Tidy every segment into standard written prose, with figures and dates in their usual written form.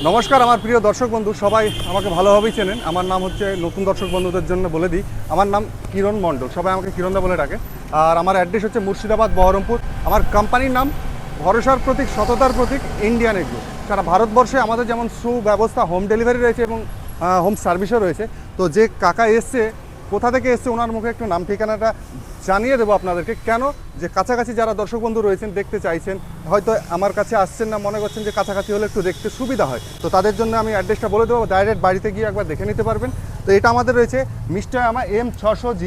নমস্কার আমার প্রিয় দর্শক বন্ধু, সবাই আমাকে ভালোভাবেই চেনেন। আমার নাম হচ্ছে, নতুন দর্শক বন্ধুদের জন্য বলে দিই, আমার নাম কিরণ মণ্ডল, সবাই আমাকে কিরণদা বলে ডাকে। আর আমার অ্যাড্রেস হচ্ছে মুর্শিদাবাদ, বহরমপুর। আমার কোম্পানির নাম ভরসার প্রতীক, সততার প্রতীক ইন্ডিয়ান এগ্রো। সারা ভারতবর্ষে আমাদের যেমন সুব্যবস্থা, হোম ডেলিভারি রয়েছে এবং হোম সার্ভিসও রয়েছে। তো যে কাকা এসছে, কোথা থেকে এসছে, ওনার মুখে একটু নাম ঠিকানাটা জানিয়ে দেবো আপনাদেরকে। কেন যে কাছাকাছি যারা দর্শক বন্ধু রয়েছেন, দেখতে চাইছেন, হয়তো আমার কাছে আসছেন না, মনে করছেন যে কাছাকাছি হলে একটু দেখতে সুবিধা হয়, তো তাদের জন্য আমি অ্যাড্রেসটা বলে দেবো, ডাইরেক্ট বাড়িতে গিয়ে একবার দেখে নিতে পারবেন। তো এটা আমাদের রয়েছে মিস্টার M600G,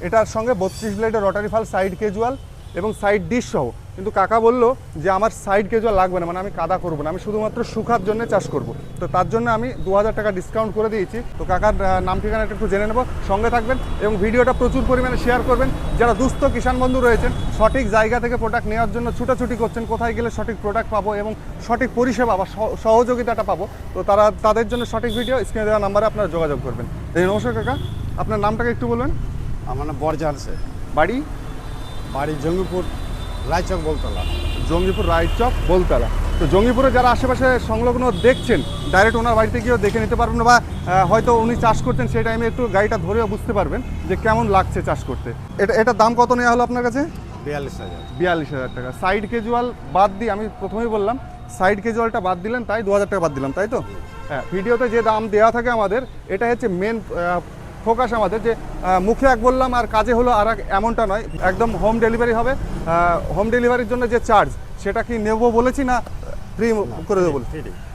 এটার সঙ্গে 32 ব্লেডের রটারি ফাল, সাইড ক্যাজুয়াল এবং সাইড ডিশ সহ। কিন্তু কাকা বললো যে আমার সাইড ক্যাজুয়াল লাগবে না, মানে আমি কাদা করবো না, আমি শুধুমাত্র শুকার জন্য চাষ করব। তো তার জন্য আমি 2000 টাকা ডিসকাউন্ট করে দিয়েছি। তো কাকার নাম ঠিকানাটা একটু জেনে নেবো, সঙ্গে থাকবেন এবং ভিডিওটা প্রচুর পরিমাণে শেয়ার করবেন। যারা দুস্থ কিষাণ বন্ধু রয়েছেন, সঠিক জায়গা থেকে প্রোডাক্ট নেওয়ার জন্য ছুটাছুটি করছেন, কোথায় গেলে সঠিক প্রোডাক্ট পাবো এবং সঠিক পরিষেবা বা সহযোগিতাটা পাবো, তো তাদের জন্য সঠিক ভিডিও স্ক্রিনে দেওয়া নাম্বারে আপনারা যোগাযোগ করবেন। নমস্কার কাকা, আপনার নামটাকে একটু বলবেন। আমার নাম বরজান শেখ, বাড়ি? বাড়ি জঙ্গিপুর, রায়চক, বলতলা। জঙ্গিপুর, রায়চক, বলতলা। তো জঙ্গিপুরে যারা আশেপাশে সংলগ্ন দেখছেন, ডাইরেক্ট ওনার বাড়িতে গিয়েও দেখে নিতে পারবেন, বা হয়তো উনি চাষ করছেন সেই টাইমে একটু গাড়িটা ধরেও বুঝতে পারবেন যে কেমন লাগছে চাষ করতে। এটার দাম কত নেওয়া হলো আপনার কাছে? 42,000। 42,000 টাকা। সাইড ক্যাজুয়াল বাদ দিয়ে, আমি প্রথমেই বললাম সাইড ক্যাজুয়ালটা বাদ দিলেন, তাই 2000 টাকা বাদ দিলাম, তাই তো? হ্যাঁ, ভিডিওতে যে দাম দেওয়া থাকে আমাদের, এটা হচ্ছে মেন ফোকাস আমাদের, যে মুখে এক বললাম আর কাজে হলো আর এক, এমনটা নয়। একদম হোম ডেলিভারি হবে। হোম ডেলিভারির জন্য যে চার্জ, সেটা কি নেবো বলেছি না ফ্রি করে দেবো?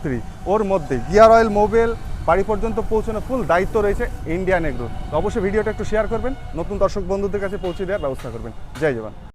ফ্রি। ওর মধ্যে গিয়ার অয়েল, মোবিল বাড়ি পর্যন্ত পৌঁছানো ফুল দায়িত্ব রয়েছে ইন্ডিয়ান এগ্রো। তো অবশ্যই ভিডিওটা একটু শেয়ার করবেন, নতুন দর্শক বন্ধুদের কাছে পৌঁছে দেওয়ার ব্যবস্থা করবেন। জয় জওয়ান।